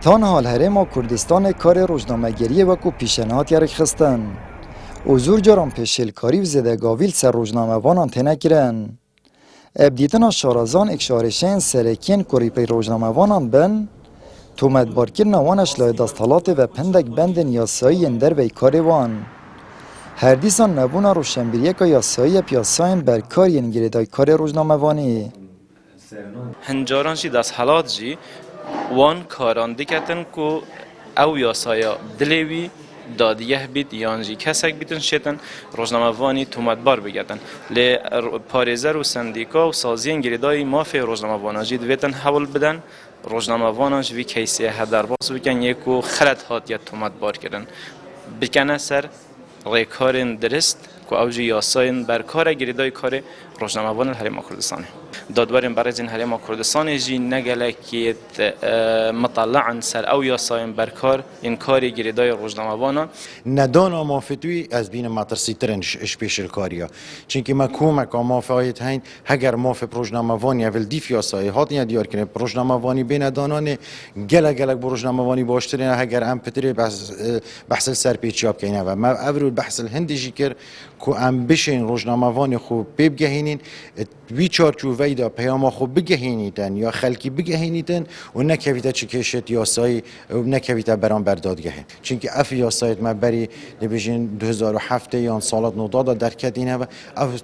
تنها الهرم کردستان کار روزنامه‌گری وکو پیشنهاد یارخستن و زور جرام پیشل کاری و زدگاویل سر روزنامه وانان تنه کرن. ابدیتنا شارزان اکشارشین سرکین کری پی روزنامه وانان بن تومت بارکرنا وانش لای دستالات و پندک بندن یاسایی اندر وی کاری وان. هر دیسان نبونا روشنبیریه که یاسایی پیاساین بر کاری انگیردای کاری روزنامه وانی. هنجاران جی دست حالات جی وان کاران دیکتن کو او یاسایا دلیوی دادیه بیت یانجی کسک بیتن شدن روزنامه وانی تومت بار بگردن ل پارێزەر و سندیکا و سازین گریدای مافی روزنامه واناجی دویتن حول بدن روزنامه واناج وی کیسیه هدر باز بکن یکو خرد هات یا تومت بار کردن بکنه سر ریکارین درست که اوجی یاساین بر کار گریدای کار روزنامه وان الحریم کردستانه دادواریم برای این حریم کردستان جی نگله که مطلعن سر او یاساین بر کار این کاری گریدای روزنامه وانا ندانا مافتوی از بین ماترسی ترنش اش پیش الکاریا چونکه مکومه که مافایت هین هگر ماف روزنامه وانی اول دیف یاسای هات نیا دیار کنه روزنامه وانی بین دانانه گله روزنامه وانی باشترین هگر ام پتری بحث سر پیچیاب کنه و ما اول بحث الهندی جیکر که ام بشین روزنامه وانی خوب بگهینین وی چارچو ویدا پیام خوب بگهینیدن یا خلکی بگهینیدن و نکویتا چکشت یاسای و نکویتا برام بردادگه چونکه اف یاسایت ما بری نبیشین 2007 یا سالات نودادا درکدینه و اف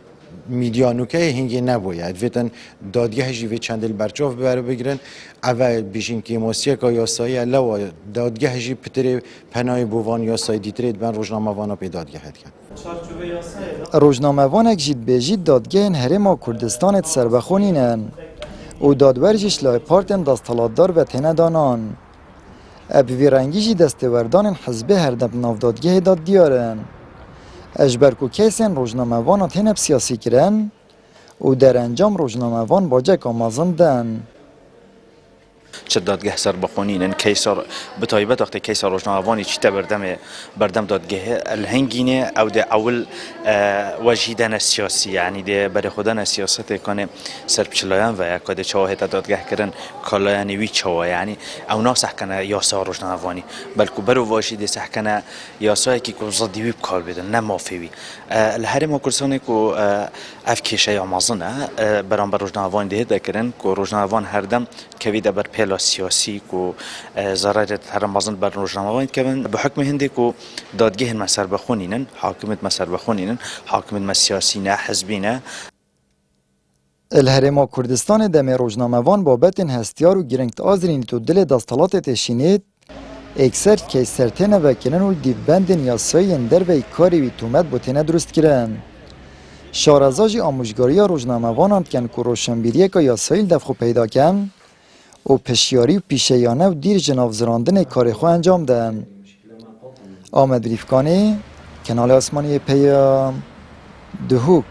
میدیا نوکه هنگی نباید ویتن دادگه جیوی چندل برچاف ببره بگیرن اول بیشین که موسیقی یاسایی لوا دادگه جی پتر پناه بوان یاسایی دیترید بن روزنامه وانا پی دادگه هد کن روزنامه وانک جید بیجید دادگه هرم کردستان سربخونینن و دادورجش لای پارتن دستالاتدار و تنه دانان اب ویرنگیجی دستوردان حزب هردب نافدادگه داد دیارن اجبر کو کیسن روزنامه وان تنب سیاسی کرن و در انجام روزنامه وان باجک آمازن دن چه دادگه سر بخونین کیسر بتایبت وقتی کیسر روزنامه وانی چی بردم دادگه الهنگینه او ده اول وجیدن سیاسی یعنی ده برای خودن سیاست کنه سرپچلایان و یک کد چواهت دادگه کردن کالایانی وی چوا یعنی او ناس کنه یاسا روزنامه وانی بلکه برو واجد سحکنه یاسایی که ضدی وی بکار بدن نه مافیوی الهرم کردستان کو اف کیشه آمازنه برام بر روزنامه وانی ده کردن کو روزنامه وان هر دم کویده بر پیلا سیاسی کو ضرر هرمازن بر روزنامه وانی که به حکم هندی کو دادگه مسر بخونینن حاکمیت مسر بخونینن حاکمیت مسیاسی نه حزبی نه الهرم کردستان دم روزنامه وان بابت هستیار و گرنگت آزرین تو دل دستالات تشینید اکثر کیسرتنه و کنن و دیوبندن یاسایی اندر و کاری وی تومت بوتنه درست کرن شارزاجی آموزگاری روزنامه وانند کن که روشنبیریه که یاسایی دفخو پیدا کن و پشیاری و پیشیانه و دیر جناف زراندن کار خو انجام دن آمد بریفکانی کنال آسمانی پیام دهوک